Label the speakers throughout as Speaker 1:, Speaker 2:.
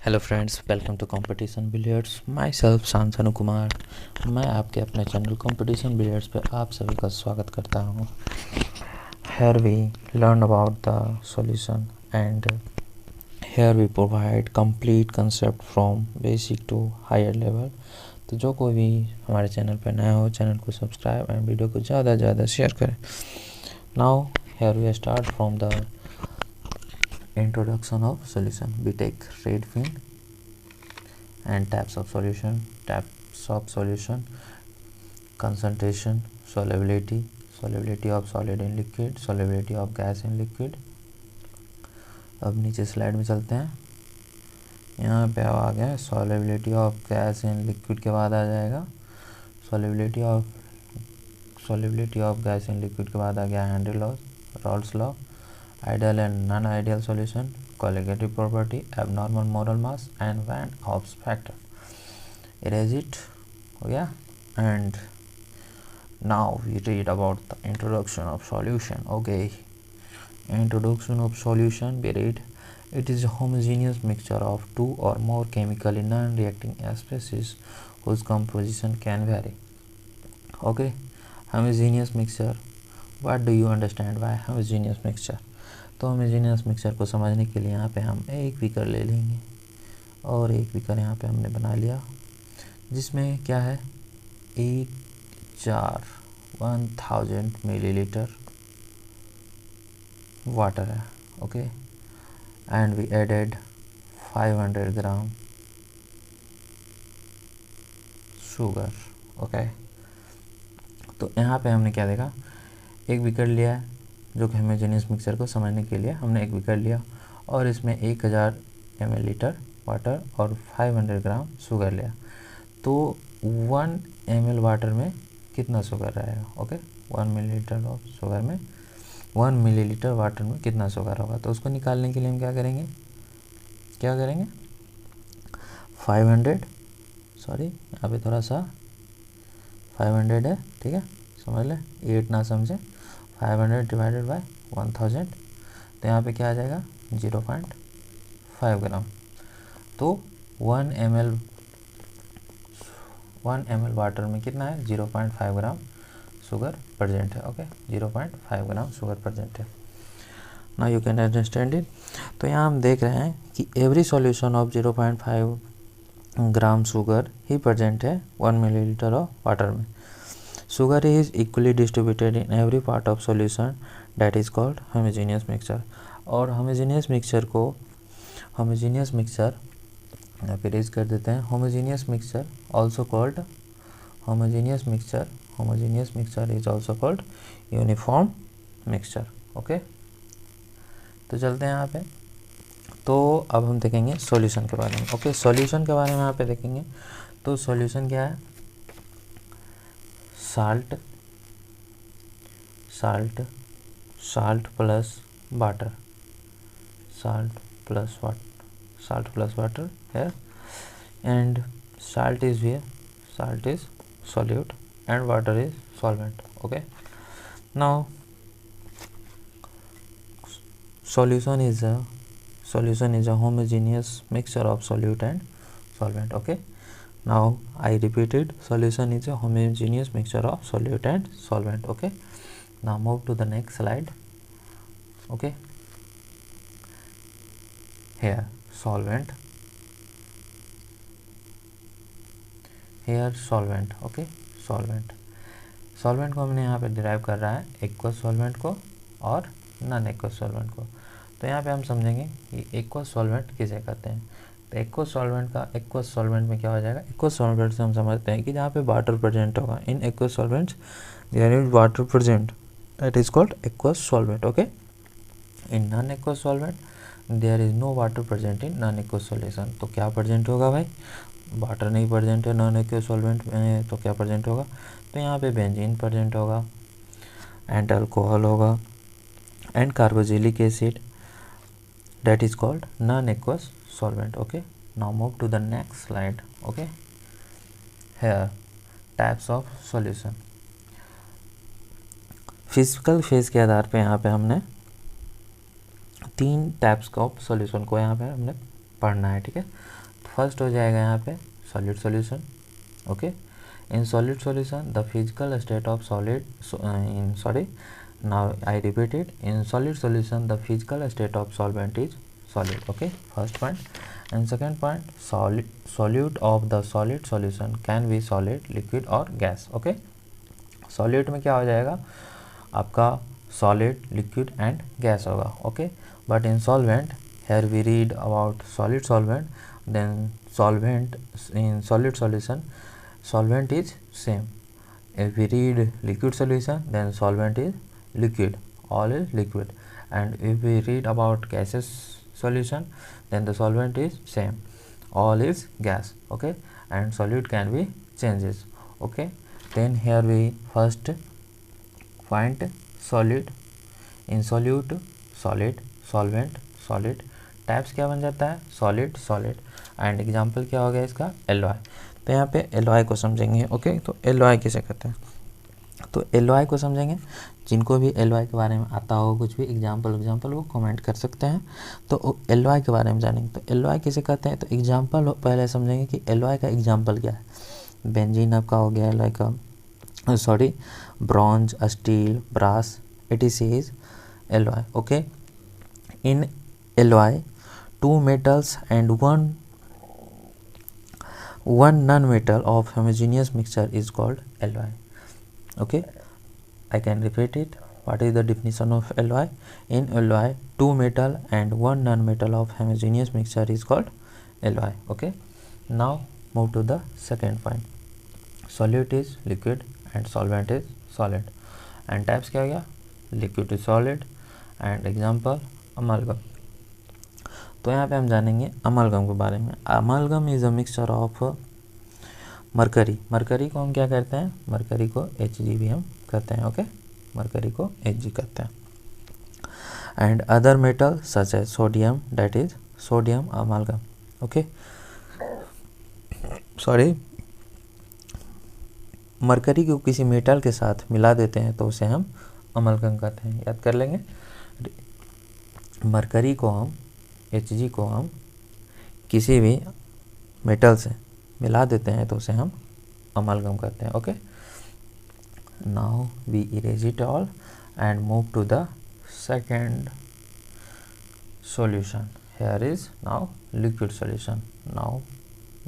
Speaker 1: Hello friends, welcome to competition billiards. Myself Shantanu Kumar. मैं आपके अपने चैनल कंपटीशन बिलियर्ड्स पे आप सभी का स्वागत करता हूँ। Here we learn about the solution and here we provide complete concept from basic to higher level. तो जो कोई भी हमारे चैनल पर नया हो, चैनल को सब्सक्राइब एंड वीडियो को ज़्यादा से ज़्यादा शेयर करें। Now here we start from the introduction of solution. We take red field and types of solution, concentration, solubility of solid in liquid, solubility of gas in liquid. अब नीचे slide में चलते हैं। यहाँ पे अब आ गया solubility of gas in liquid के बाद आ जाएगा solubility of gas in liquid के बाद आ गया Henry law, Rawls law, ideal and non-ideal solution, colligative property, abnormal molar mass and Van Hoff's factor. Erase it. Oh yeah. And now we read about the introduction of solution. Okay, introduction of solution, we read it is a homogeneous mixture of two or more chemically non-reacting species whose composition can vary. Okay, homogeneous mixture. What do you understand by homogeneous mixture? तो homogeneous mixture को समझने के लिए यहाँ पे हम एक beaker ले लेंगे और एक बीकर यहाँ पे हमने बना लिया, जिसमें क्या है, एक जार 1000 मिलीलीटर वाटर है। Okay, and we added 500 gram sugar. Okay, तो यहाँ पे हमने क्या देखा, एक बीकर लिया है जो कि होमोजेनियस मिक्सचर को समझने के लिए हमने एक बीकर लिया और इसमें 1000 ml वाटर और 500 ग्राम शुगर लिया। तो 1 ml वाटर में कितना शुगर रहेगा? ओके, 1 मिलीलीटर ऑफ शुगर में 1 मिलीलीटर वाटर में कितना शुगर होगा? तो उसको निकालने के लिए हम क्या करेंगे 500, सॉरी यहाँ पे थोड़ा सा 500 है, ठीक है, समझ ले, 8 ना समझे। 500 डिवाइडेड बाय 1000, तो यहाँ पे क्या आ जाएगा 0.5 ग्राम। तो 1 ml वाटर में कितना है, 0.5 ग्राम शुगर प्रेजेंट है। ओके, 0.5 ग्राम शुगर प्रेजेंट है। Now you can understand it. तो यहाँ हम देख रहे हैं कि every solution of 0.5 gram sugar he present है 1 मिलीलीटर ऑफ वाटर में। Sugar is equally distributed in every part of solution, that is called homogeneous mixture. और homogeneous mixture यहाँ पे रेज कर देते हैं। homogeneous mixture is also called uniform mixture. Okay, तो चलते हैं यहाँ पे। तो अब हम देखेंगे सॉल्यूशन के बारे में। ओके, सॉल्यूशन के बारे में यहाँ पे देखेंगे। तो सॉल्यूशन क्या है, salt plus water, salt plus water here, and salt is here, salt is solute and water is solvent. Okay, now solution is a homogeneous mixture of solute and solvent. Okay, now I repeated, solution is a homogeneous mixture of solute and solvent. Okay, now move to the next slide. Okay, here solvent, okay, solvent को हमने यहाँ पे derive कर रहा है aqueous solvent को और non aqueous solvent को। तो यहाँ पे हम समझेंगे कि एक्वस सॉल्वेंट किसे कहते हैं। तो एक्वस सॉल्वेंट में क्या हो जाएगा, एक्वस सॉल्वेंट से हम समझते हैं कि जहाँ पे वाटर प्रेजेंट होगा, in aqueous solvents there is water present, that is called aqueous solvent. Okay, in non aqueous solvent there is no water present in non aqueous solution. तो क्या प्रेजेंट होगा भाई, वाटर नहीं प्रेजेंट है non aqueous solvent में, तो क्या present होगा, तो यहाँ पे बेंजीन प्रेजेंट होगा एंड अल्कोहल होगा and carboxylic acid, that is called non-aqueous solvent. Okay, now move to the next slide. Okay, here types of solution. Physical phase के आधार पे यहाँ पे हमने 3 टाइप्स ऑफ सॉल्यूशन को यहाँ पे हमने पढ़ना है, ठीक है। फर्स्ट हो जाएगा यहाँ पे solid solution, okay. In solid solution the physical state of solid now I repeat it, in solid solution the physical state of solvent is solid, okay, first point. And second point, solute of the solid solution can be solid, liquid or gas, okay। solute में क्या हो जाएगा आपका solid, liquid and gas होगा, okay। but in solvent, here we read about solid solvent, then solvent in solid solution solvent is same. If we read liquid solution, then solvent is liquid, all is liquid. And if we read about gaseous solution, then the solvent is same, all is gas, okay। and solute can be changes, okay। then here we first find solid, in solute solid, solvent solid, types क्या बन जाता है solid solid. And example क्या हो गया इसका एलवाई। तो यहाँ पे एलवाई को समझेंगे, ओके। तो एलवाई किसे कहते हैं, तो एलवाई को समझेंगे। जिनको भी एलवाई के बारे में आता हो कुछ भी एग्जांपल वो कमेंट कर सकते हैं। तो एलवाई के बारे में जानेंगे। तो एलवाई किसे कहते हैं, तो एग्जांपल पहले समझेंगे कि एलवाई का एग्जांपल क्या है। बेंजीन आपका हो गया एलवाई का, sorry bronze, steel, brass, etc is alloy, okay। in alloy two metals and one non-metal of homogeneous mixture is called alloy, okay। I can repeat it. What is the definition of alloy? In alloy two metal and one non-metal of homogeneous mixture is called alloy, okay। now move to the second point, solute is liquid and solvent is solid। and types क्या हो गया liquid to solid and example amalgam। तो यहाँ पे हम जानेंगे अमालगम के बारे में। अमालगम is a mixture of mercury, mercury को हम क्या करते हैं, मरकरी को Hg भी हम कहते हैं, ओके। मरकरी को Hg कहते हैं। And other metal such as sodium, that is sodium amalgam, okay. Sorry, mercury को किसी मेटल के साथ मिला देते हैं तो उसे हम अमालगम कहते हैं, याद कर लेंगे। मरकरी को हम Hg को हम किसी भी मेटल से मिला देते हैं तो उसे हम अमालगम कहते हैं, okay. Now we erase it all and move to the second solution. Here is now liquid solution. Now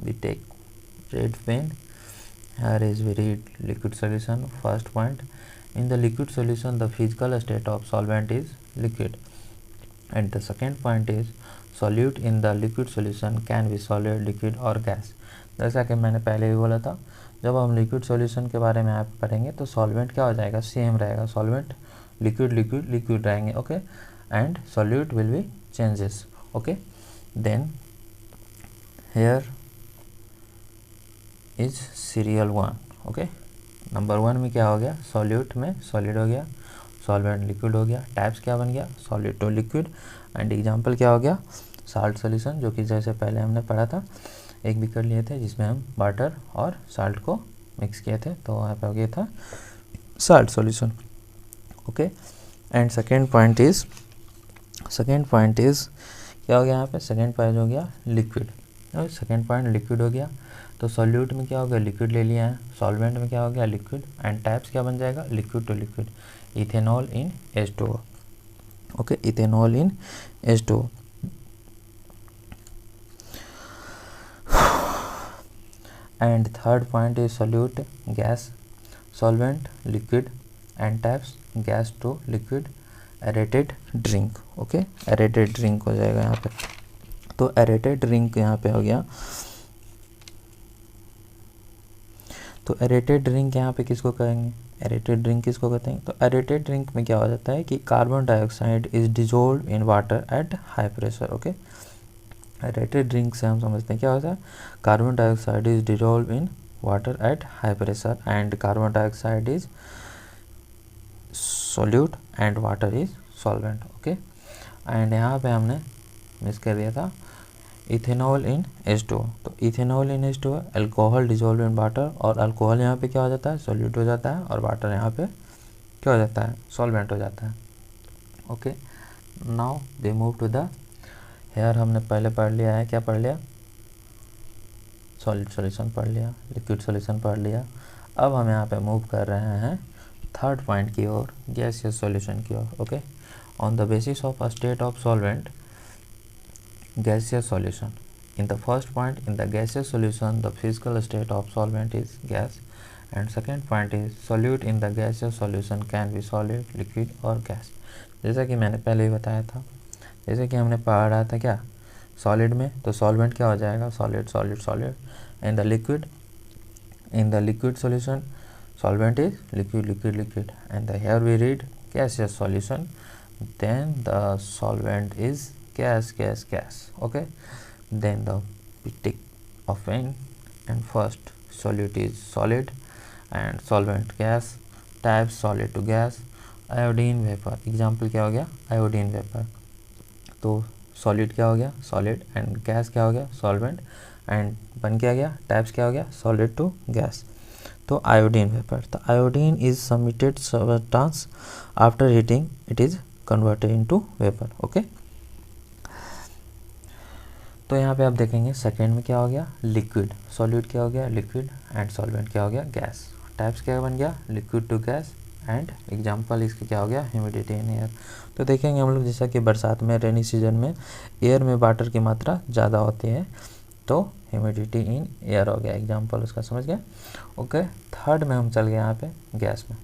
Speaker 1: we take red pen. Here is we read liquid solution. First point, in the liquid solution the physical state of solvent is liquid, and the second point is solute in the liquid solution can be solid, liquid और gas। जैसा कि मैंने पहले भी बोला था, जब हम लिक्विड सॉल्यूशन के बारे में आप पढ़ेंगे तो सॉल्वेंट क्या हो जाएगा, सेम रहेगा। सॉल्वेंट लिक्विड लिक्विड लिक्विड रहेंगे, okay. And solute will be changes, okay. Then here is serial 1, okay. Number 1 में क्या हो गया, सॉल्यूट में सॉलिड हो गया, सॉल्वेंट लिक्विड हो गया, टाइप्स क्या बन गया, solid to liquid. And example क्या हो गया, साल्ट सॉल्यूशन, जो कि जैसे पहले हमने पढ़ा था, एक बीकर लिए थे जिसमें हम वाटर और साल्ट को मिक्स किए थे, तो वहाँ पे हो गया था salt solution, okay. And second point is क्या हो गया यहाँ पे, सेकेंड पॉइंट हो गया लिक्विड। सेकेंड पॉइंट लिक्विड हो गया, तो सॉल्यूट में क्या हो गया, लिक्विड ले लिया है, सॉल्वेंट में क्या हो गया, लिक्विड। एंड टाइप्स क्या बन जाएगा, liquid to liquid, ethanol in H2O, okay, ethanol in H2O। And third point is solute, gas, solvent, liquid, and types gas to liquid, aerated drink, okay। aerated drink हो जाएगा यहाँ पे, तो aerated drink यहाँ पे हो गया। तो aerated drink यहाँ पे किसको कहेंगे, aerated drink किसको कहते हैं, तो aerated drink में क्या हो जाता है कि carbon dioxide is dissolve in water at high pressure, okay. Aerated drink से हम समझते हैं क्या होता है, carbon dioxide is dissolve in water at high pressure and carbon dioxide is solute and water is solvent, okay. And यहाँ पे हमने मिस कर दिया था इथेनॉल इन H2O। तो ethanol in H2O alcohol dissolve in water, और alcohol यहाँ पे क्या हो जाता है, सोल्यूट हो जाता है, और वाटर यहाँ पे क्या हो जाता है, सॉल्वेंट हो जाता है, okay. Now we move to the, here हमने पहले पढ़ लिया है, क्या पढ़ लिया, सॉलिड सॉल्यूशन पढ़ लिया, लिक्विड सॉल्यूशन पढ़ लिया। अब हम यहाँ पे मूव कर रहे हैं थर्ड पॉइंट की ओर, गैसियस सॉल्यूशन की ओर। Okay, on the basis of a state of solvent, gaseous solution. In the first point, in the gaseous solution, the physical state of solvent is gas, and second point is solute in the gaseous solution can be solid, liquid or gas. जैसा कि मैंने पहले ही बताया था, जैसे कि हमने पढ़ा था क्या, सॉलिड में तो सॉल्वेंट क्या हो जाएगा, solid solid solid, in the liquid solution solvent is liquid liquid liquid, and here we read gaseous solution, then the solvent is gas gas gas. Okay, then the tick of N, and first solute is solid and solvent gas, types solid to gas, iodine vapor, example क्या हो गया, iodine vapour. तो solid क्या हो गया, solid, and gas क्या हो गया, सॉल्वेंट, एंड बन क्या गया, टाइप्स क्या हो गया, सॉलिड टू गैस। तो आयोडीन वेपर, तो iodine is submitted substance, after heating it is converted into vapour. Okay, तो यहाँ पे आप देखेंगे सेकेंड में क्या हो गया, लिक्विड, सॉलिड क्या हो गया, लिक्विड, एंड सॉल्वेंट क्या हो गया, गैस। टाइप्स क्या बन गया, liquid to gas, and example इसका क्या हो गया, ह्यूमिडिटी इन एयर। तो देखेंगे हम लोग जैसा कि बरसात में, रेनी सीजन में एयर में वाटर की मात्रा ज़्यादा होती है, तो ह्यूमिडिटी इन एयर हो गया, एग्जांपल उसका समझ गया। ओके, थर्ड में हम चल गए यहाँ पे गैस में,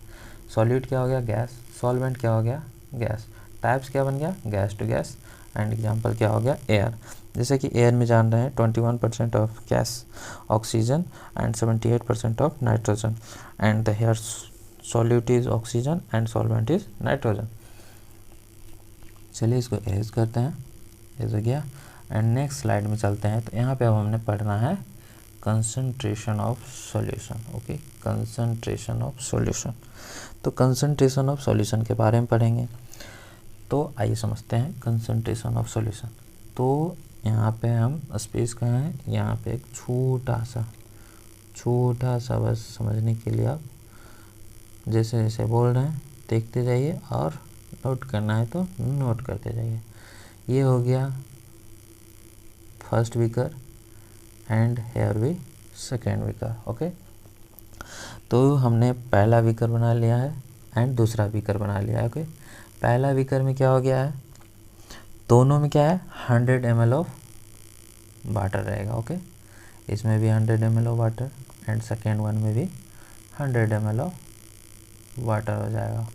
Speaker 1: सॉलिड क्या हो गया, गैस, सॉल्वेंट क्या हो गया, गैस, टाइप्स क्या बन गया, gas to gas, and example क्या हो गया, एयर। जैसे कि एयर में जान रहे हैं 21% of gas oxygen and 78% of nitrogen, and the here solute is oxygen and solvent is nitrogen. चलिए इसको एरेज करते हैं, एरेज हो गया, एंड नेक्स्ट स्लाइड में चलते हैं। तो यहाँ पे अब हमने पढ़ना है concentration of solution. Okay, concentration of solution, तो कंसंट्रेशन ऑफ सॉल्यूशन के बारे में पढ़ेंगे। तो आइए समझते हैं कंसंट्रेशन ऑफ सॉल्यूशन। तो यहाँ पे हम स्पेस कहाँ है, यहाँ पे एक छोटा सा बस समझने के लिए आप जैसे जैसे बोल रहे हैं देखते जाइए, और नोट करना है तो नोट करते जाइए। ये हो गया फर्स्ट बीकर, एंड हेयर भी सेकेंड बीकर। ओके, तो हमने पहला बीकर बना लिया है एंड दूसरा बीकर बना लिया है। ओके, पहला बीकर में क्या हो गया है, दोनों में क्या है, 100 ml ऑफ वाटर रहेगा। ओके, इसमें भी 100 ml of water, and second one में भी 100 ml ऑफ वाटर हो जाएगा।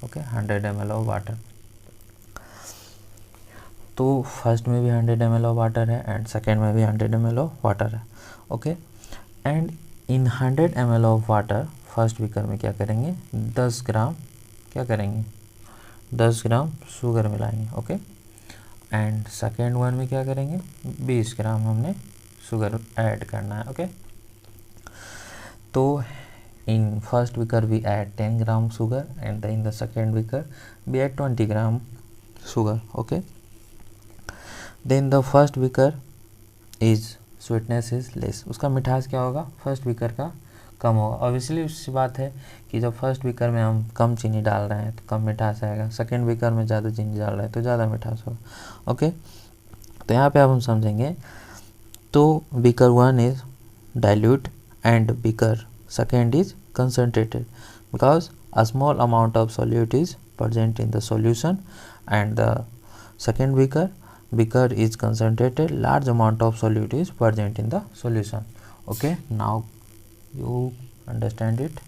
Speaker 1: Okay, 100 ml of water. तो फर्स्ट में भी 100 ml ऑफ वाटर है, एंड सेकेंड में भी 100 ml ऑफ वाटर है। Okay, and in 100 ml of water first beaker में क्या करेंगे, 10 ग्राम क्या करेंगे, 10 ग्राम शुगर मिलाएंगे। ओके, एंड सेकेंड वन में क्या करेंगे, 20 ग्राम हमने शुगर ऐड करना है। ओके, तो in first beaker we add 10 gram sugar, and in the second beaker we add 20 gram sugar. Okay, then the first beaker is sweetness is less, उसका मिठास क्या होगा, फर्स्ट बीकर का कम होगा। ऑब्वियसली उसकी बात है कि जब फर्स्ट बीकर में हम कम चीनी डाल रहे हैं तो कम मिठास आएगा, सेकेंड बीकर में ज़्यादा चीनी डाल रहे हैं तो ज़्यादा मिठास होगा। ओके, तो यहाँ पे अब हम समझेंगे। तो beaker one is dilute and beaker second is concentrated because a small amount of solute is present in the solution, and the second beaker is concentrated, large amount of solute is present in the solution. Okay, now you understand it.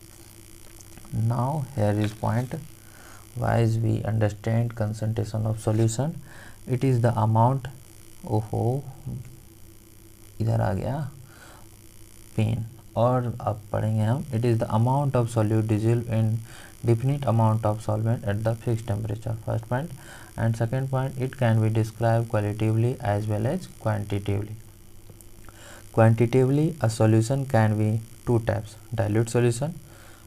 Speaker 1: Now here is point why we understand concentration of solution. It is the amount, ओहो इधर आ गया pen, और अब पढ़ेंगे हम, it is the amount of solute dissolve in definite amount of solvent at the fixed temperature, first point, and second point, it can be described qualitatively as well as quantitatively. Quantitatively, a solution can be two types, dilute solution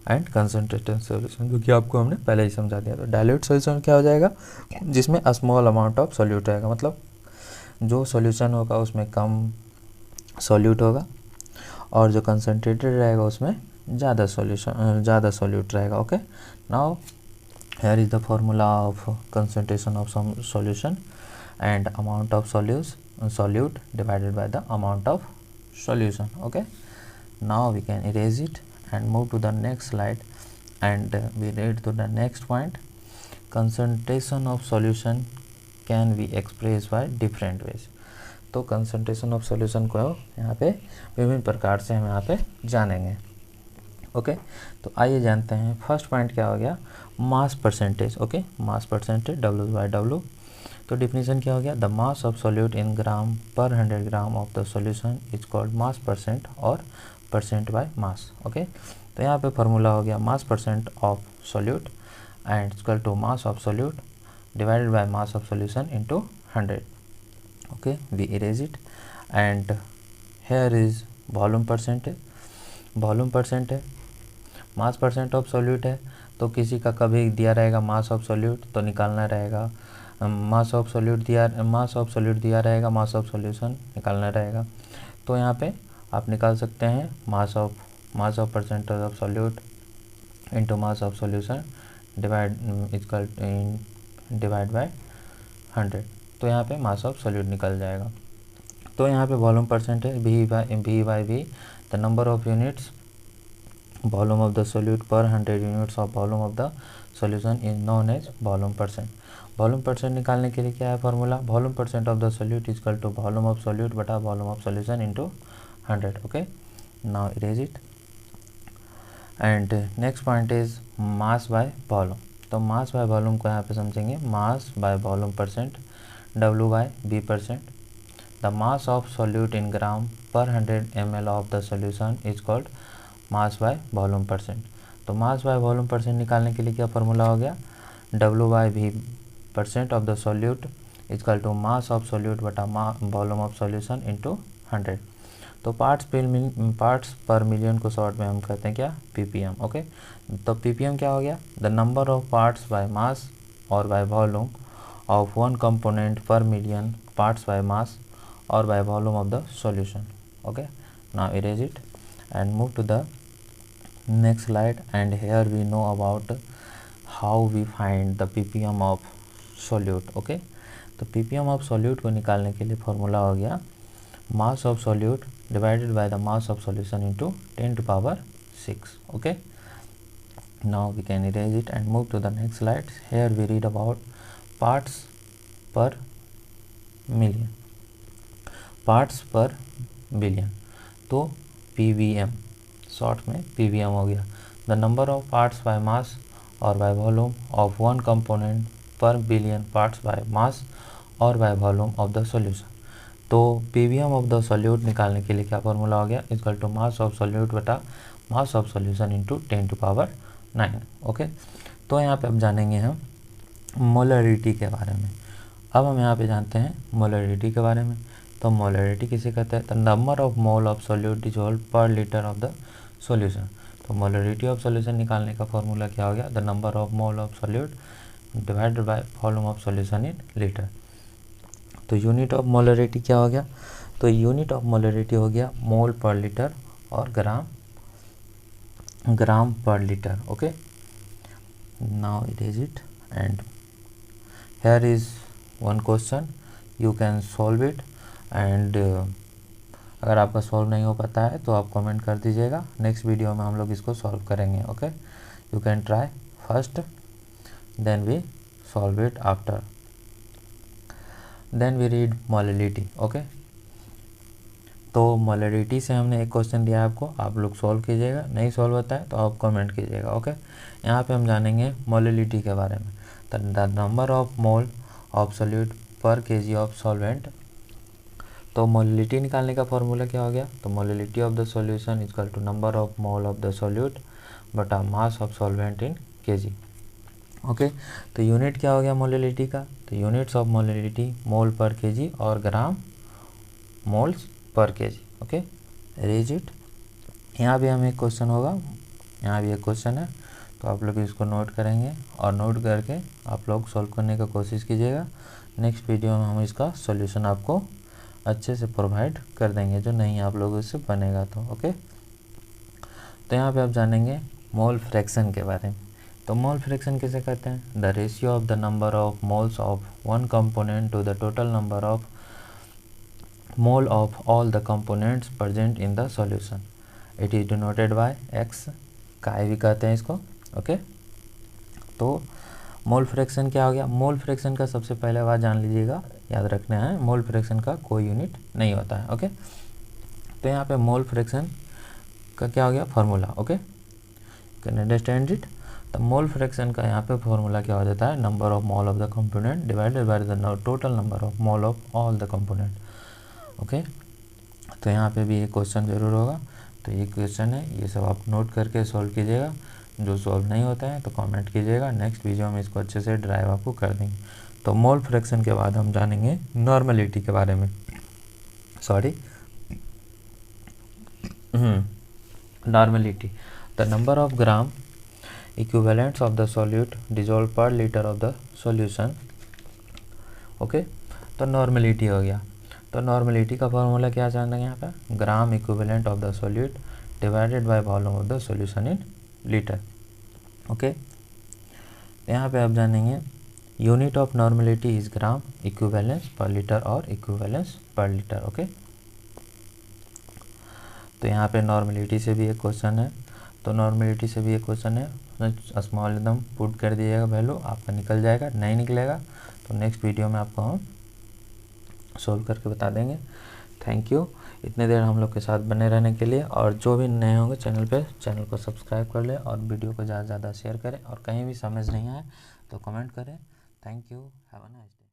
Speaker 1: and concentrated solution, जो कि आपको हमने पहले ही समझा दिया। तो dilute solution क्या हो जाएगा, जिसमें a small amount of solute रहेगा, मतलब जो solution होगा उसमें कम solute होगा, और जो concentrated रहेगा उसमें ज़्यादा solute रहेगा। Okay, now here is the formula of concentration of some solution. and amount of solute divided by the amount of solution. Okay, now we can erase it and move to the next slide, and we read to the next point. Concentration of solution can be expressed by different ways. तो concentration of solution को यहाँ पे विभिन्न प्रकार से हम यहाँ पे जानेंगे. ओके, तो आइए जानते हैं. फर्स्ट पॉइंट क्या हो गया, mass percentage. Okay, mass percentage W/W. तो डिफिनीशन क्या हो गया, the mass of solute in gram per 100 gram of the solution is called mass percent और परसेंट बाय मास. ओके, तो यहाँ पे फार्मूला हो गया mass percent of solute and equal to mass of solute divided by mass of solution into 100. Okay, we erase it, and here is volume percentage. Volume percent है, मास percent of solute है. तो किसी का कभी दिया रहेगा मास ऑफ सॉल्यूट तो निकालना रहेगा मास ऑफ सॉल्यूट दिया रहेगा, मास ऑफ सॉल्यूशन निकालना रहेगा. तो यहाँ पे आप निकाल सकते हैं mass of percentage of solute into mass of solution divide by 100. तो यहाँ पे मास ऑफ सॉल्यूट निकल जाएगा. तो यहाँ पे वॉल्यूम परसेंट है V by V, the number of units volume of the solute per 100 units of volume of the solution is known as volume percent. Volume percent निकालने के लिए क्या है formula, volume percent of the solute is equal to volume of solute बटा volume of solution into 100. Okay, now erase it. And next point is mass by volume. तो mass by volume को यहाँ पे समझेंगे, mass by volume percent W/V percent. The mass of solute in gram per 100 ml of the solution is called mass by volume percent. तो mass by volume percent निकालने के लिए क्या फार्मूला हो गया, W/V percent of the solute is equal to mass of solute बटा volume of solution into 100. तो parts पर मिलियन को शॉर्ट में हम कहते हैं क्या, ppm. ओके, तो ppm क्या हो गया, the number of parts by mass और by volume of one component per million parts by mass और by volume of the solution. Okay, now erase it and move to the next slide, and here we know about how we find the ppm of solute. okay, तो ppm of solute को निकालने के लिए formula हो गया mass of solute divided by the mass of solution into 10 to power 6. okay, now we can erase it and move to the next slide. Here we read about parts per million, parts per billion. तो PVM short में PVM हो गया, the number of parts by mass और by volume of one component per billion parts by mass और by volume of the solution. तो PVM ऑफ the सॉल्यूट निकालने के लिए क्या फार्मूला हो गया, equal to mass of solute बटा mass of solution into 10 to power 9. Okay, तो यहाँ पे अब जानेंगे हम मोलरिटी के बारे में. अब हम यहाँ पे जानते हैं मोलरिटी के बारे में. तो मोलरिटी किसे कहते हैं, the number of mole of solute dissolved पर लीटर ऑफ द सॉल्यूशन. तो मोलरिटी ऑफ सॉल्यूशन निकालने का फॉर्मूला क्या हो गया, the number of mole of solute divided by volume of solution in litre. तो यूनिट ऑफ मोलरिटी क्या हो गया, तो यूनिट ऑफ मोलरिटी हो गया मोल पर लीटर और ग्राम पर litre. Okay, now it is it, and here is one question, you can solve it. And अगर आपका सॉल्व नहीं हो पाता है तो आप कमेंट कर दीजिएगा, नेक्स्ट वीडियो में हम लोग इसको सॉल्व करेंगे. Okay, you can try first, then we solve it after. Then we read molarity. Okay, तो मोलरिटी से हमने एक क्वेश्चन दिया है आपको, आप लोग सॉल्व कीजिएगा, नहीं सॉल्व होता है तो आप कमेंट कीजिएगा. ओके, यहाँ पे हम जानेंगे मोलरिटी के बारे में. The number of mole of solute per kg of solvent. तो मोलरिटी निकालने का फॉर्मूला क्या हो गया, तो molarity of the solution is equal to number of mole of the solute बटा mass of solvent in kg. Okay, तो unit क्या हो गया मोलरिटी का, तो units of molarity mole per kg और gram moles per kg. Okay, erase it. यहाँ भी हमें एक क्वेश्चन होगा, यहाँ भी एक क्वेश्चन है, तो आप लोग इसको नोट करेंगे और नोट करके आप लोग सॉल्व करने का कोशिश कीजिएगा. नेक्स्ट वीडियो में हम इसका सॉल्यूशन आपको अच्छे से प्रोवाइड कर देंगे, जो नहीं आप लोगों से बनेगा तो. ओके, तो यहाँ पे आप जानेंगे मोल फ्रैक्शन के बारे में. तो मोल फ्रैक्शन किसे कहते हैं? The ratio of the number of moles of one component to the total number of mole of all the components present in the solution. It is denoted by X, chi भी कहते हैं इसको। Okay, तो mole fraction क्या हो गया? Mole fraction का सबसे पहले बात जान लीजिएगा, याद रखना है, मोल फ्रैक्शन का कोई यूनिट नहीं होता है। ओके, तो यहाँ पे मोल फ्रैक्शन का क्या हो गया? Formula. Okay, can understand it? तो मोल फ्रैक्शन का यहाँ पे फार्मूला क्या हो जाता है? Number of mole of the component divided by the total number of mole of all the component. Okay, तो यहाँ पे भी एक क्वेश्चन ज़रूर होगा, तो ये क्वेश्चन है, ये सब आप नोट करके सॉल्व कीजिएगा। जो सॉल्व नहीं होता है तो कमेंट कीजिएगा, नेक्स्ट वीडियो में इसको अच्छे से ड्राइव आपको कर देंगे। तो मोल फ्रैक्शन के बाद हम जानेंगे नॉर्मलिटी के बारे में। Sorry, normality, the number of gram equivalents of the solute dissolve per litre of the solution. Okay, तो नॉर्मलिटी हो गया। तो नॉर्मलिटी का फॉर्मूला क्या जानेंगे यहाँ पे? Gram equivalent of the solute divided by volume of the solution in litre. Okay, यहाँ पे आप जानेंगे unit of normality is gram, equivalence पर लीटर और इक्विवेलेंस पर लीटर। ओके, तो यहाँ पे नॉर्मलिटी से भी एक क्वेश्चन है, तो नॉर्मलिटी से भी एक क्वेश्चन है, स्मॉल एकदम पुट कर दीजिएगा, वैल्यू आपका निकल जाएगा। नहीं निकलेगा तो नेक्स्ट वीडियो में आपको हम सोल्व करके बता देंगे। थैंक यू इतने देर हम लोग के साथ बने रहने के लिए, और जो भी नए होंगे चैनल पे, चैनल को सब्सक्राइब कर लें और वीडियो को ज़्यादा से ज़्यादा शेयर करें, और कहीं भी समझ नहीं आए तो कमेंट करें। Thank you, have a nice day.